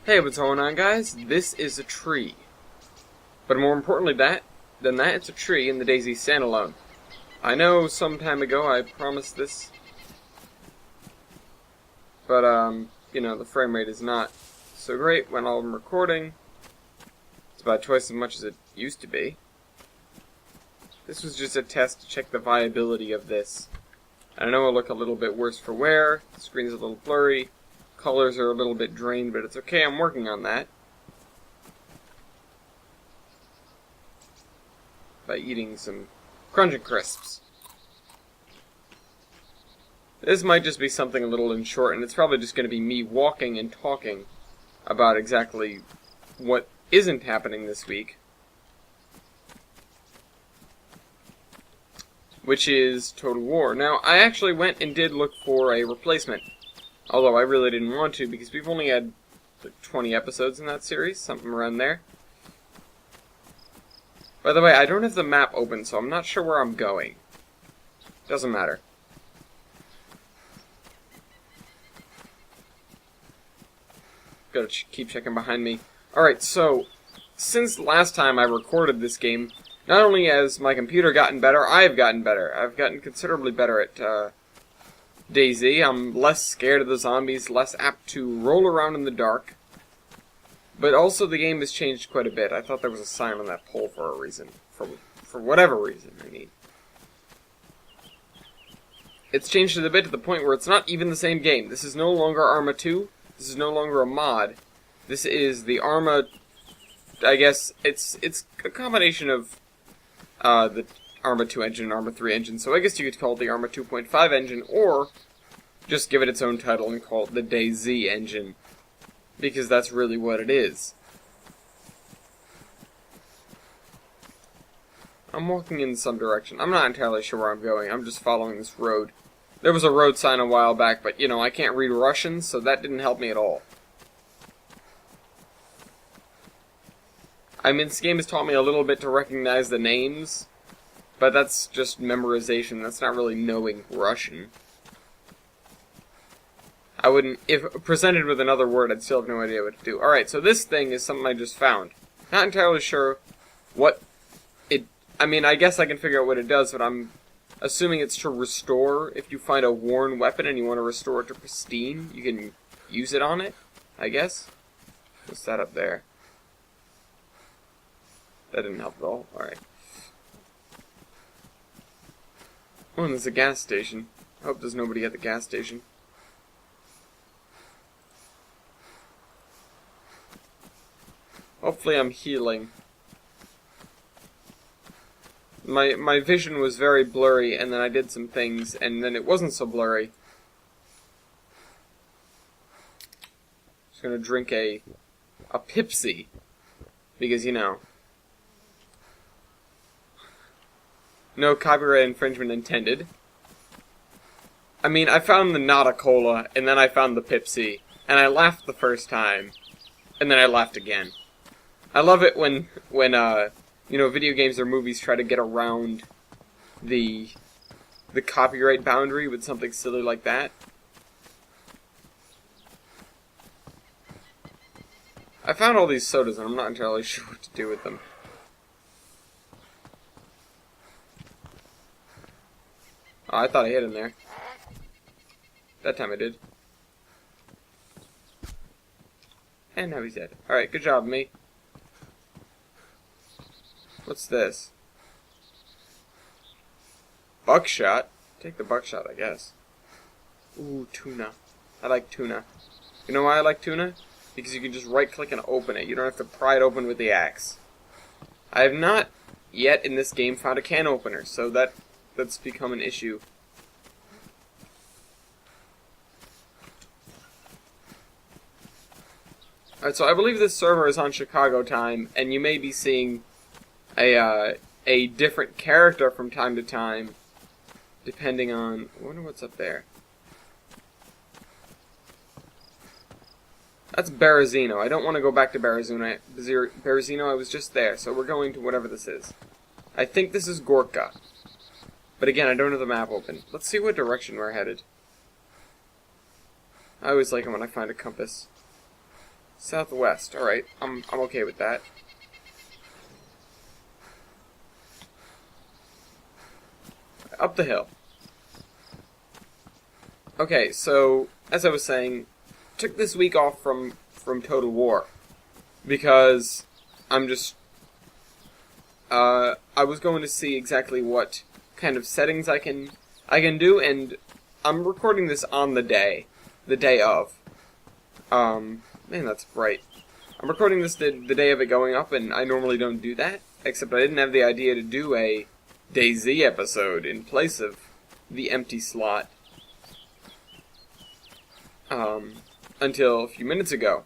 Hey, what's going on, guys? This is a tree. But more importantly than that, it's a tree in the DayZ Standalone. I know some time ago I promised this, but, the frame rate is not so great when I'm recording. It's about twice as much as it used to be. This was just a test to check the viability of this. I know it'll look a little bit worse for wear, the screen's a little blurry, colors are a little bit drained, but it's okay, I'm working on that. By eating some Crunch Crisps. This might just be something a little in short, and it's probably just going to be me walking and talking about exactly what isn't happening this week. Which is Total War. Now, I actually went and did look for a replacement. Although I really didn't want to, because we've only had like 20 episodes in that series, something around there. By the way, I don't have the map open, so I'm not sure where I'm going. Doesn't matter. Gotta keep checking behind me. Alright, so, since last time I recorded this game, not only has my computer gotten better, I've gotten better. I've gotten considerably better at, DayZ. I'm less scared of the zombies, less apt to roll around in the dark. But also the game has changed quite a bit. I thought there was a sign on that pole for a reason. For whatever reason, I mean. It's changed it a bit to the point where it's not even the same game. This is no longer Arma 2. This is no longer a mod. This is the Arma... I guess it's a combination of the Arma 2 engine and Arma 3 engine, so I guess you could call it the Arma 2.5 engine, or just give it its own title and call it the DayZ engine, because that's really what it is. I'm walking in some direction. I'm not entirely sure where I'm going. I'm just following this road. There was a road sign a while back, but, I can't read Russian, so that didn't help me at all. I mean, this game has taught me a little bit to recognize the names, but that's just memorization. That's not really knowing Russian. I wouldn't... If presented with another word, I'd still have no idea what to do. Alright, so this thing is something I just found. Not entirely sure what it... I mean, I guess I can figure out what it does, but I'm assuming it's to restore. If you find a worn weapon and you want to restore it to pristine, you can use it on it, I guess. What's that up there? That didn't help at all. Alright. Oh, and there's a gas station. I hope there's nobody at the gas station. Hopefully I'm healing. My vision was very blurry, and then I did some things, and then it wasn't so blurry. Just gonna drink a Pepsi. Because, no copyright infringement intended. I mean, I found the Nada Cola, and then I found the Pepsi, and I laughed the first time, and then I laughed again. I love it when video games or movies try to get around the copyright boundary with something silly like that. I found all these sodas, and I'm not entirely sure what to do with them. Oh, I thought I hit him there. That time I did. And now he's dead. Alright, good job, me. What's this? Buckshot? Take the buckshot, I guess. Ooh, tuna. I like tuna. You know why I like tuna? Because you can just right-click and open it. You don't have to pry it open with the axe. I have not yet in this game found a can opener, so that's become an issue. Alright, so I believe this server is on Chicago time, and you may be seeing a different character from time to time, depending on... I wonder what's up there. That's Berezino. I don't want to go back to Berezino. I was just there, so we're going to whatever this is. I think this is Gorka. But again, I don't have the map open. Let's see what direction we're headed. I always like it when I find a compass. Southwest. Alright, I'm okay with that. Up the hill. Okay, so, as I was saying, took this week off from Total War. Because I'm just... I was going to see exactly what kind of settings I can do, and I'm recording this on the day of. Man, that's bright. I'm recording this the day of it going up, and I normally don't do that, except I didn't have the idea to do a DayZ episode in place of the empty slot until a few minutes ago.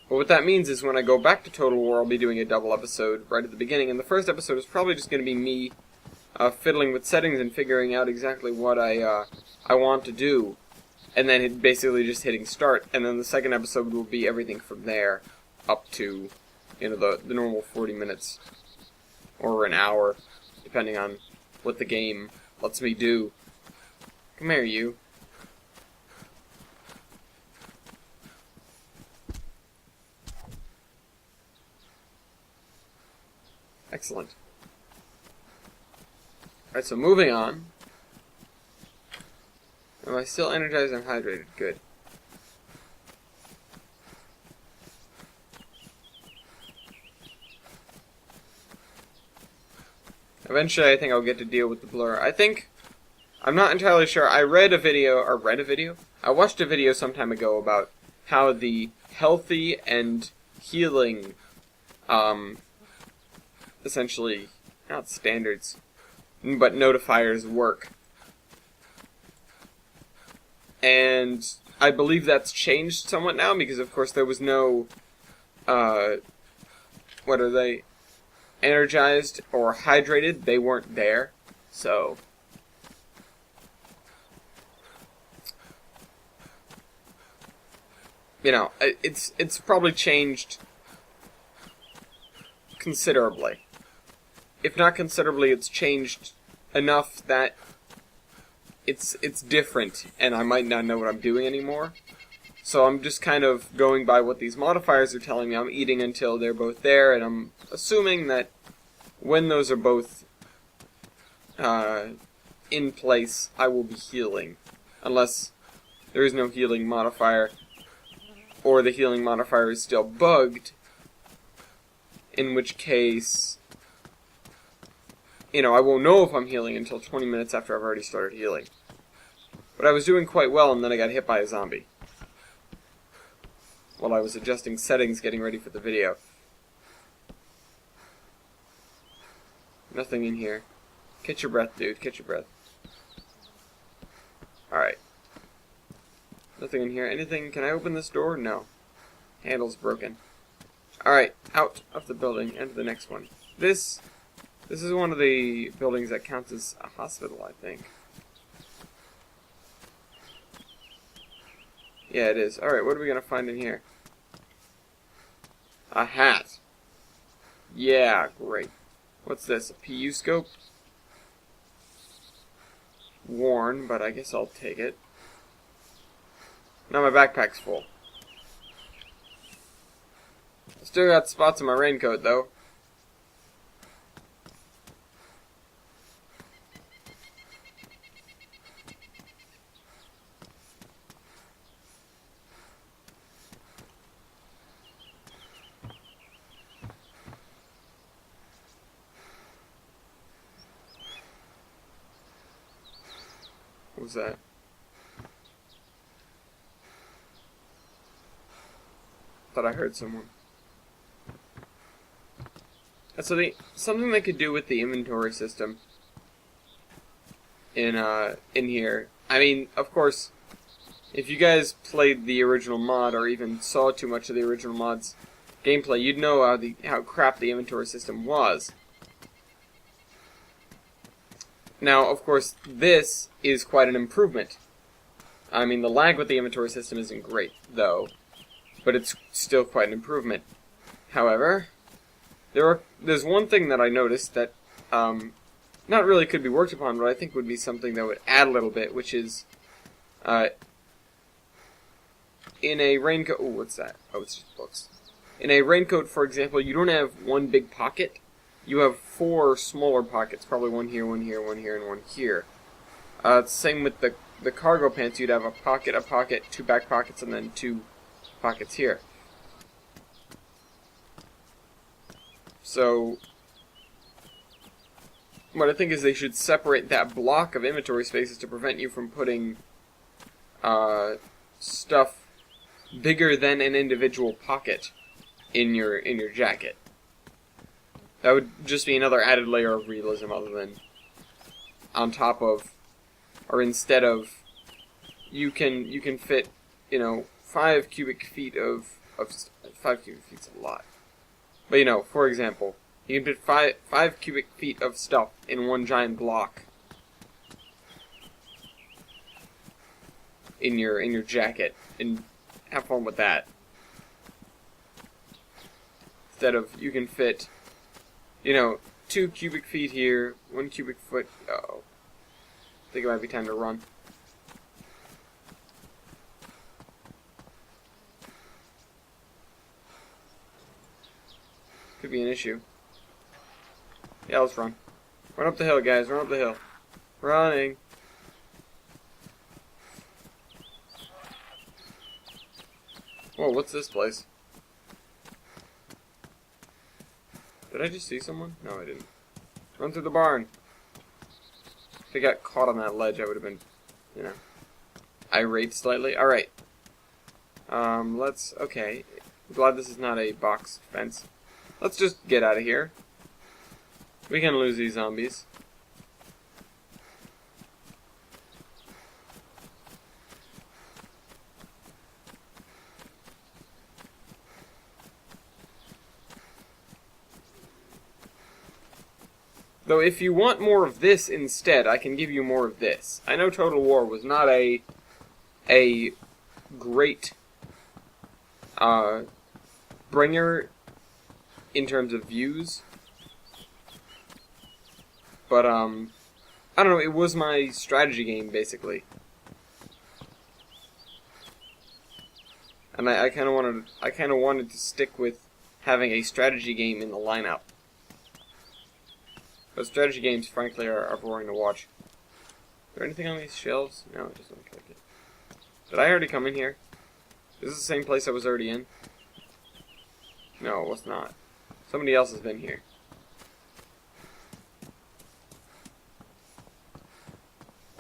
But what that means is when I go back to Total War, I'll be doing a double episode right at the beginning, and the first episode is probably just going to be me fiddling with settings and figuring out exactly what I want to do, and then basically just hitting start, and then the second episode will be everything from there up to, you know, the normal 40 minutes, or an hour, depending on what the game lets me do. Come here, you. Excellent. Alright, so moving on. Am I still energized and hydrated? Good. Eventually I think I'll get to deal with the blur. I'm not entirely sure. I watched a video some time ago about how the healthy and healing, essentially, not standards, but notifiers work. And I believe that's changed somewhat now, because of course there was no, what are they, energized or hydrated, they weren't there, so... You know, it's probably changed considerably. If not considerably, it's changed enough that it's different, and I might not know what I'm doing anymore. So I'm just kind of going by what these modifiers are telling me. I'm eating until they're both there, and I'm assuming that when those are both in place, I will be healing. Unless there is no healing modifier, or the healing modifier is still bugged, in which case, you know, I won't know if I'm healing until 20 minutes after I've already started healing. But I was doing quite well, and then I got hit by a zombie while I was adjusting settings getting ready for the video. Nothing in here. Catch your breath, dude. Catch your breath. Alright. Nothing in here. Anything? Can I open this door? No. Handle's broken. Alright, out of the building and to the next one. This is one of the buildings that counts as a hospital, I think. Yeah, it is. Alright, what are we gonna find in here? A hat. Yeah, great. What's this? A PU scope? Worn, but I guess I'll take it. Now my backpack's full. I still got spots in my raincoat, though. What was that? Thought I heard someone. So something they could do with the inventory system in here. I mean, of course, if you guys played the original mod or even saw too much of the original mod's gameplay, you'd know how crap the inventory system was. Now, of course, this is quite an improvement. I mean, the lag with the inventory system isn't great, though, but it's still quite an improvement. However, there's one thing that I noticed that not really could be worked upon, but I think would be something that would add a little bit, which is in a raincoat... Ooh, what's that? Oh, it's just books. In a raincoat, for example, you don't have one big pocket. You have 4 smaller pockets. Probably one here, one here, one here, and one here. Same with the cargo pants. You'd have a pocket, 2 back pockets, and then 2 pockets here. So, what I think is they should separate that block of inventory spaces to prevent you from putting stuff bigger than an individual pocket in your jacket. That would just be another added layer of realism, other than on top of, or instead of, you can fit, 5 cubic feet of 5 cubic feet's a lot. But for example, you can fit 5 cubic feet of stuff in one giant block in your jacket, and have fun with that. Instead of, you can fit 2 cubic feet here, 1 cubic foot. Uh-oh. I think it might be time to run. Could be an issue. Yeah, let's run. Run up the hill, guys. Run up the hill. Running. Whoa, what's this place? Did I just see someone? No, I didn't. Run through the barn. If I got caught on that ledge, I would have been, irate slightly. Alright. Okay. I'm glad this is not a box fence. Let's just get out of here. We can lose these zombies. Though if you want more of this instead, I can give you more of this. I know Total War was not a great bringer in terms of views, but I don't know, it was my strategy game basically, and I kind of wanted to stick with having a strategy game in the lineup. But strategy games, frankly, are boring to watch. Is there anything on these shelves? No, it doesn't look like it. Did I already come in here? Is this the same place I was already in? No, it was not. Somebody else has been here.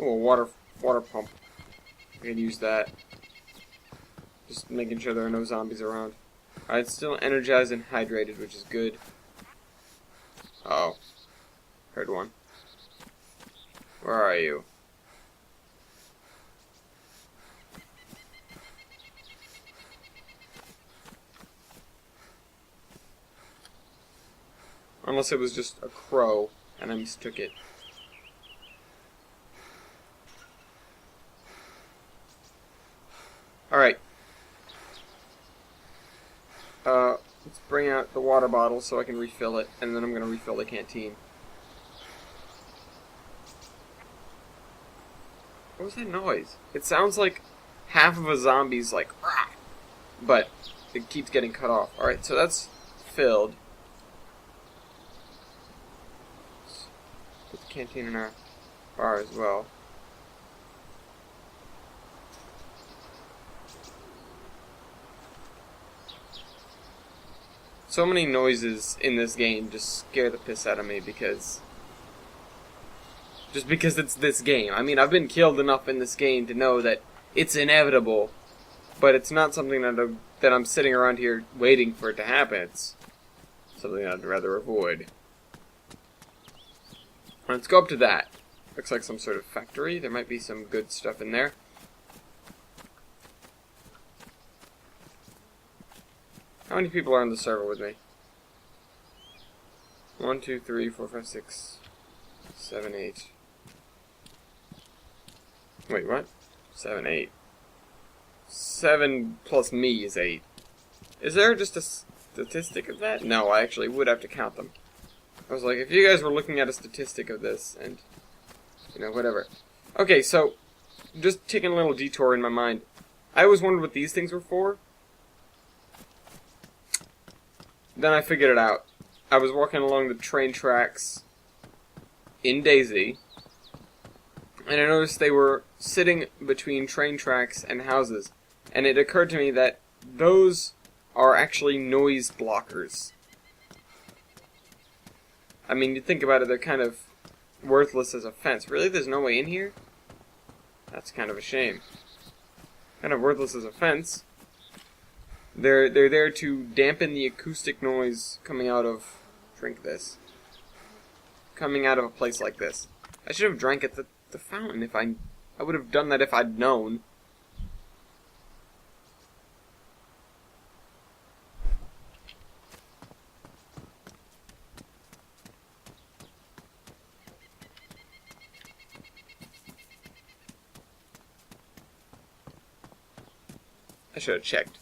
Oh, a water pump. I can use that. Just making sure there are no zombies around. Alright, still energized and hydrated, which is good. Uh-oh. Heard one. Where are you? Unless it was just a crow and I mistook it. Alright. Let's bring out the water bottle so I can refill it, and then I'm going to refill the canteen. What was that noise? It sounds like half of a zombie's like, rah! But it keeps getting cut off. Alright, so that's filled. Let's put the canteen in our bar as well. So many noises in this game just scare the piss out of me because it's this game. I mean, I've been killed enough in this game to know that it's inevitable, but it's not something that I'm sitting around here waiting for it to happen. It's something I'd rather avoid. Let's go up to that. Looks like some sort of factory. There might be some good stuff in there. How many people are on the server with me? 1, 2, 3, 4, 5, 6, 7, 8. Wait, what? 7, 8. 7 plus me is 8. Is there just a statistic of that? No, I actually would have to count them. I was like, if you guys were looking at a statistic of this, and, whatever. Okay, so, just taking a little detour in my mind. I always wondered what these things were for. Then I figured it out. I was walking along the train tracks in DayZ, and I noticed they were sitting between train tracks and houses. And it occurred to me that those are actually noise blockers. I mean, you think about it, they're kind of worthless as a fence. Really? There's no way in here? That's kind of a shame. Kind of worthless as a fence. They're there to dampen the acoustic noise coming out of... Drink this. Coming out of a place like this. I should have drank at the fountain if I would have done that if I'd known. I should have checked.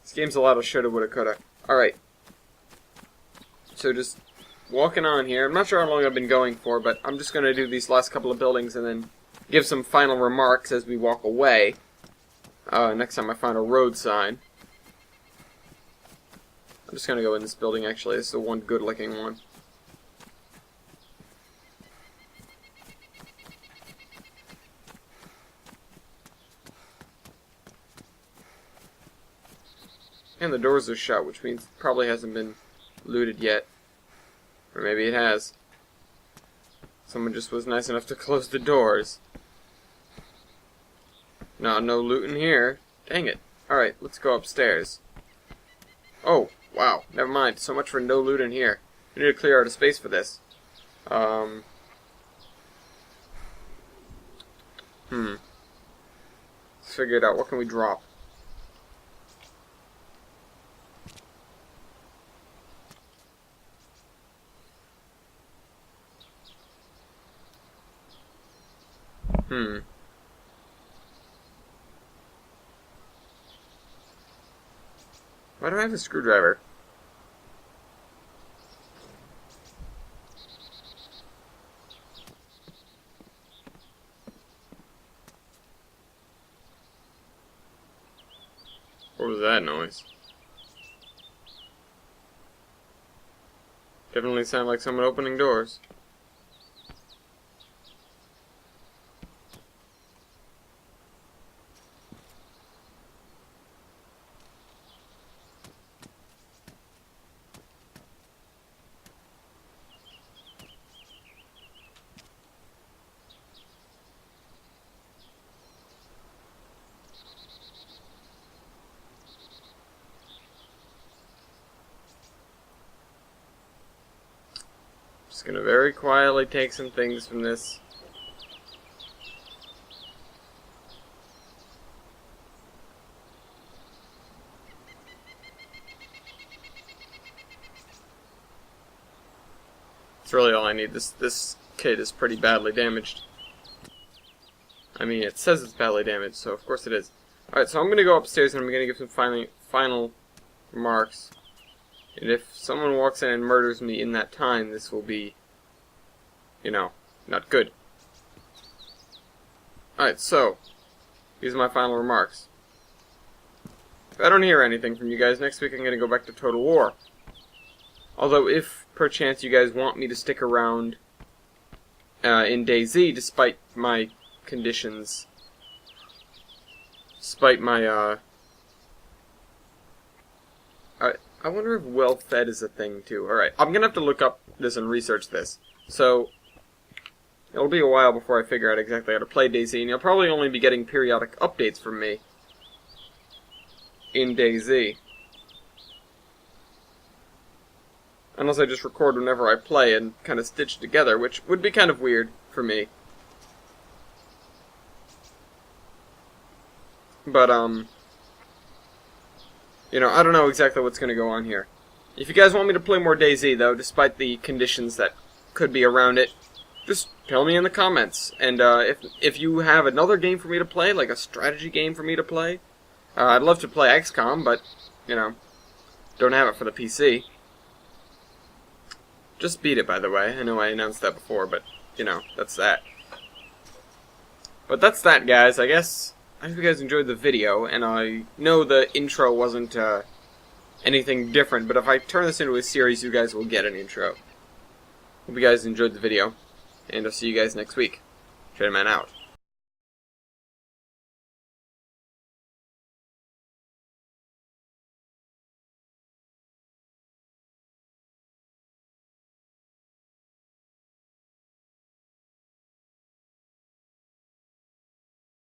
This game's a lot of shoulda, woulda, coulda. Alright. So just walking on here. I'm not sure how long I've been going for, but I'm just going to do these last couple of buildings and then give some final remarks as we walk away. Next time I find a road sign. I'm just going to go in this building, actually. This is the one good-looking one. And the doors are shut, which means it probably hasn't been looted yet. Or maybe it has. Someone just was nice enough to close the doors. No loot in here. Dang it. Alright, let's go upstairs. Oh, wow. Never mind. So much for no loot in here. We need to clear out a space for this. Let's figure it out. What can we drop? Why do I have a screwdriver? What was that noise? Definitely sounded like someone opening doors. Just gonna very quietly take some things from this. That's really all I need. This kit is pretty badly damaged. I mean, it says it's badly damaged, so of course it is. Alright, so I'm gonna go upstairs and I'm gonna give some final remarks. And if someone walks in and murders me in that time, this will be, you know, not good. Alright, so, these are my final remarks. If I don't hear anything from you guys, next week I'm going to go back to Total War. Although, if perchance you guys want me to stick around in DayZ, despite my conditions, despite my, I wonder if well-fed is a thing, too. Alright, I'm gonna have to look up this and research this. So, it'll be a while before I figure out exactly how to play DayZ, and you'll probably only be getting periodic updates from me in DayZ. Unless I just record whenever I play and kind of stitch together, which would be kind of weird for me. But, you know, I don't know exactly what's going to go on here. If you guys want me to play more DayZ, though, despite the conditions that could be around it, just tell me in the comments. And if you have another game for me to play, like a strategy game for me to play, I'd love to play XCOM, but, you know, don't have it for the PC. Just beat it, by the way. I know I announced that before, but, you know, that's that. But that's that, guys. I guess I hope you guys enjoyed the video, and I know the intro wasn't anything different, but if I turn this into a series, you guys will get an intro. Hope you guys enjoyed the video, and I'll see you guys next week. Traderman out.